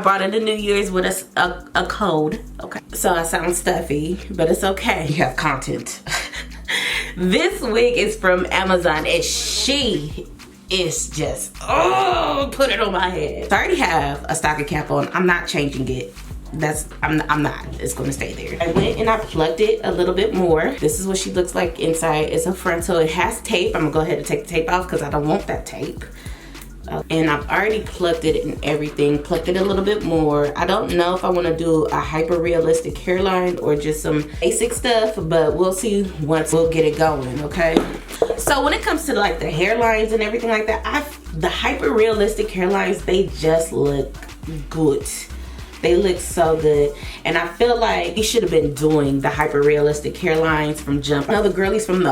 I brought in the New Year's with a code, okay? So I sound stuffy, but it's okay. You have content. This wig is from Amazon and she is just, oh, put it on my head. I already have a stocking cap on. I'm not changing it. I'm not, it's gonna stay there. I went and I plucked it a little bit more. This is what she looks like inside. It's a front, so it has tape. I'm gonna go ahead and take the tape off because I don't want that tape. And I've already plucked it and everything, plucked it a little bit more. I don't know if I want to do a hyper realistic hairline or just some basic stuff, but we'll see once we'll get it going, okay? So when it comes to like the hairlines and everything like that, the hyper realistic hairlines, they just look good. They look so good. And I feel like we should have been doing the hyper realistic hairlines from jump. I know the girlies from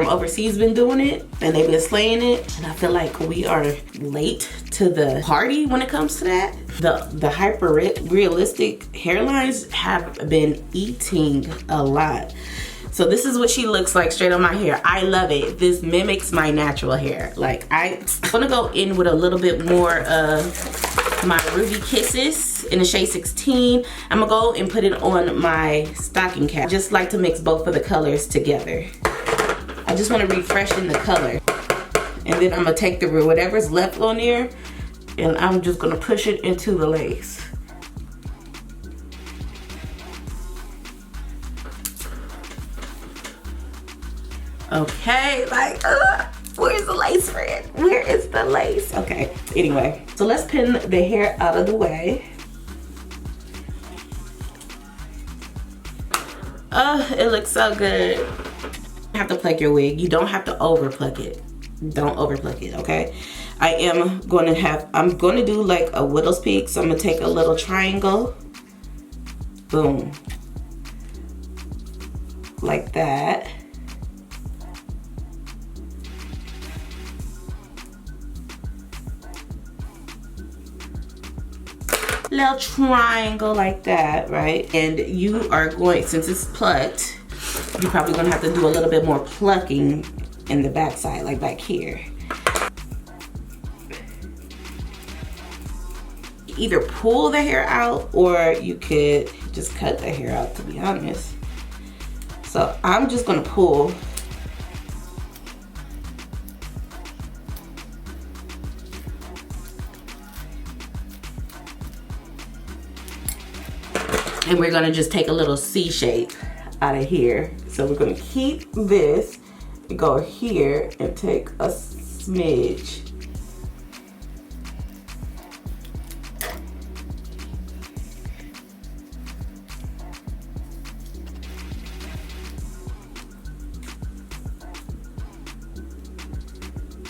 overseas been doing it and they've been slaying it. And I feel like we are late to the party when it comes to that. The hyper realistic hairlines have been eating a lot. So this is what she looks like straight on my hair. I love it. This mimics my natural hair. Like I'm gonna go in with a little bit more of my Ruby Kisses in the shade 16. I'm gonna go and put it on my stocking cap. I just like to mix both of the colors together. I just want to refreshen the color. And then I'm gonna take the whatever's left on there and I'm just gonna push it into the lace. Okay, like, where's the lace, friend? Where is the lace? Okay, anyway, so let's pin the hair out of the way. Oh, it looks so good. You have to pluck your wig. You don't have to over pluck it. Don't over pluck it, okay? I'm going to do like a widow's peak, so I'm gonna take a little triangle. Boom. Like that. Little triangle like that, right? And you are going, since it's plucked, you're probably gonna have to do a little bit more plucking in the back side, like back here. Either pull the hair out or you could just cut the hair out, to be honest. So I'm just gonna pull. And we're gonna just take a little C shape out of here. So we're gonna keep this, go here and take a smidge.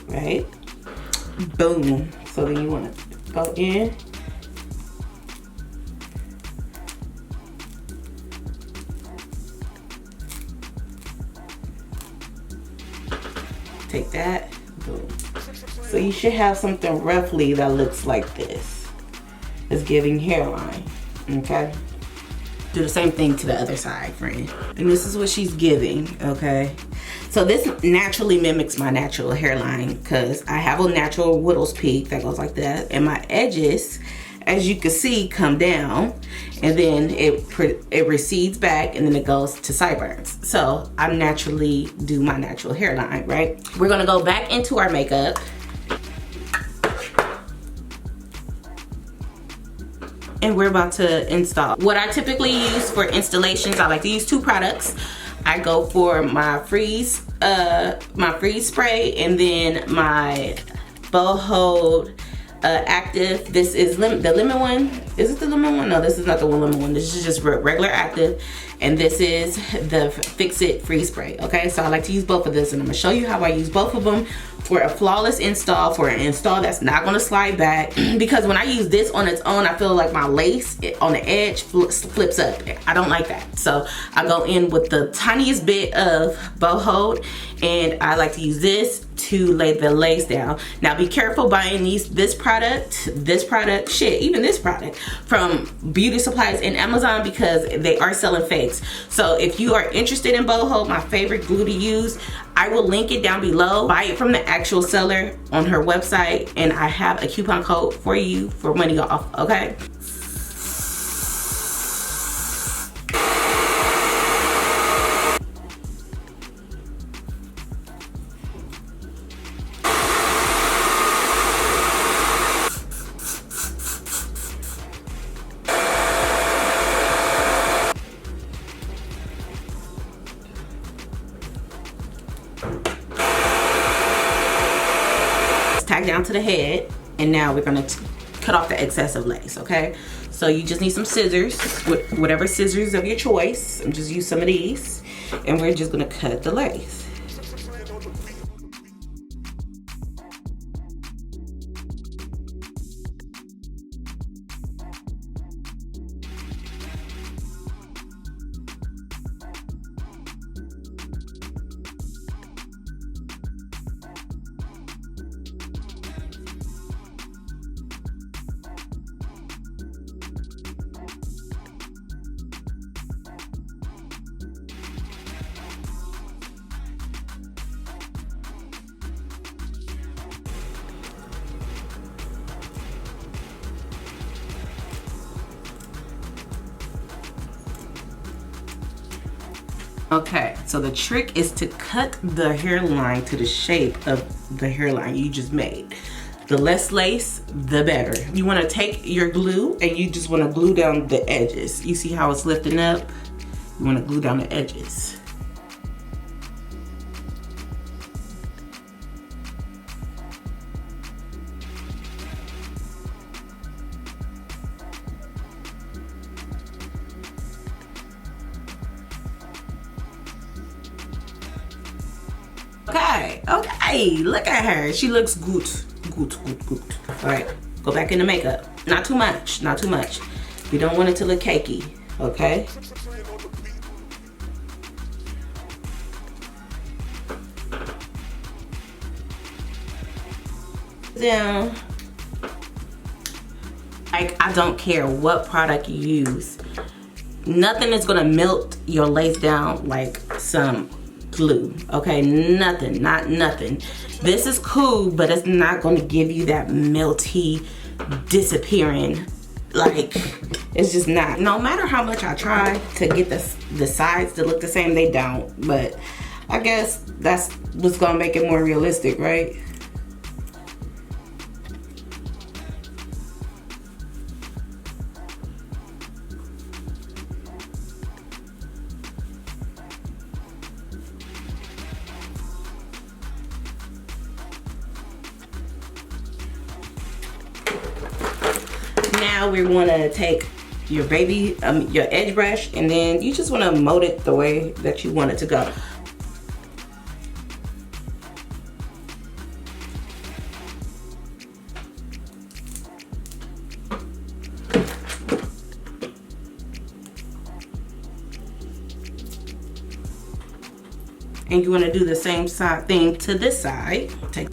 Right? Boom. So then you wanna go in. Take that, boom. So you should have something roughly that looks like this. It's giving hairline, okay? Do the same thing to the other side, friend. And this is what she's giving, okay? So this naturally mimics my natural hairline because I have a natural widow's peak that goes like that. And my edges, as you can see, come down and then it recedes back and then it goes to sideburns. So I naturally do my natural hairline, right? We're gonna go back into our makeup. And we're about to install. What I typically use for installations, I like to use two products. I go for my freeze spray and then my BoldHold active. This is the lemon one. Is it the lemon one? No, this is not the lemon one. This is just regular active. And this is the Fix It Freeze Spray, okay? So I like to use both of this and I'm gonna show you how I use both of them for a flawless install, for an install that's not gonna slide back. Because when I use this on its own, I feel like my lace on the edge flips up. I don't like that. So I go in with the tiniest bit of BoldHold and I like to use this to lay the lace down. Now be careful buying this product, shit, even this product from beauty supplies in Amazon because they are selling fakes. So if you are interested in BoldHold, my favorite glue to use, I will link it down below. Buy it from the actual seller on her website and I have a coupon code for you for money off, okay? down to the head, and now we're gonna cut off the excessive lace, okay? So you just need some scissors, whatever scissors of your choice. I'm just use some of these, and we're just gonna cut the lace. Okay, so the trick is to cut the hairline to the shape of the hairline you just made. The less lace, the better. You want to take your glue and you just want to glue down the edges. You see how it's lifting up? You want to glue down the edges. Okay, look at her. She looks good. Good. All right, go back into makeup. Not too much, not too much. We don't want it to look cakey, okay? Down. Like, I don't care what product you use. Nothing is gonna melt your lace down like some glue, okay? Nothing, not nothing. This is cool, but it's not going to give you that melty disappearing. Like, it's just not. No matter how much I try to get the sides to look the same, they don't. But I guess that's what's going to make it more realistic, right? Now we want to take your your edge brush, and then you just want to mold it the way that you want it to go. And you want to do the same side thing to this side. Take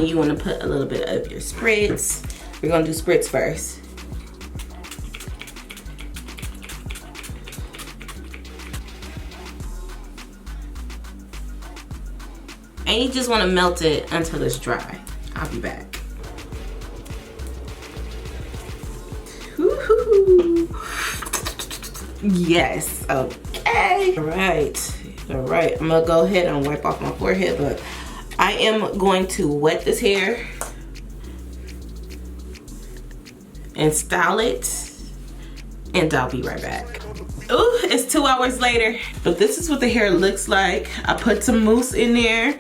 you want to put a little bit of your spritz. We're going to do spritz first. And you just want to melt it until it's dry. I'll be back. Yes, okay. All right. I'm gonna go ahead and wipe off my forehead, but I am going to wet this hair and style it, and I'll be right back. Ooh, it's 2 hours later. But this is what the hair looks like. I put some mousse in there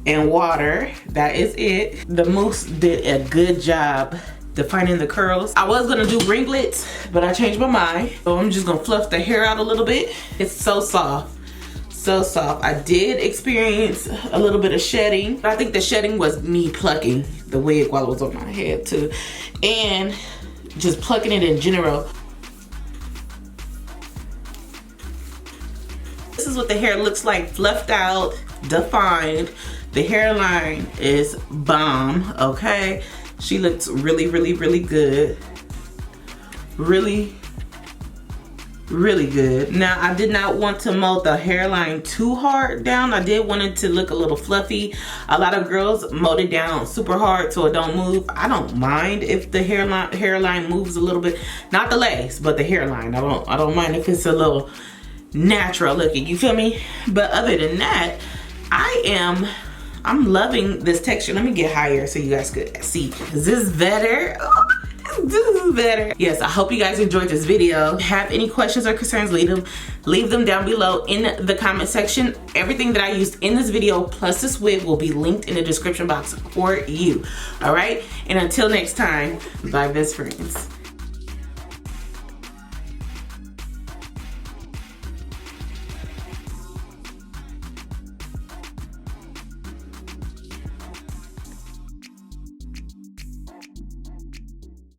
and water. That is it. The mousse did a good job defining the curls. I was gonna do ringlets, but I changed my mind. So I'm just gonna fluff the hair out a little bit. It's so soft. So soft. I did experience a little bit of shedding. I think the shedding was me plucking the wig while it was on my head too. And just plucking it in general. This is what the hair looks like, fluffed out, defined. The hairline is bomb, okay? She looks really, really, really good. Really good. Now, I did not want to mold the hairline too hard down. I did want it to look a little fluffy. A lot of girls mold it down super hard so it don't move. I don't mind if the hairline moves a little bit. Not the lace, but the hairline. I don't mind if it's a little natural looking, you feel me? But other than that, I'm loving this texture. Let me get higher so you guys could see. Is this better? Oh, This is better. Yes, I hope you guys enjoyed this video. Have any questions or concerns, leave them down below in the comment section. Everything that I used in this video plus this wig will be linked in the description box for you. All right, and until next time, bye best friends.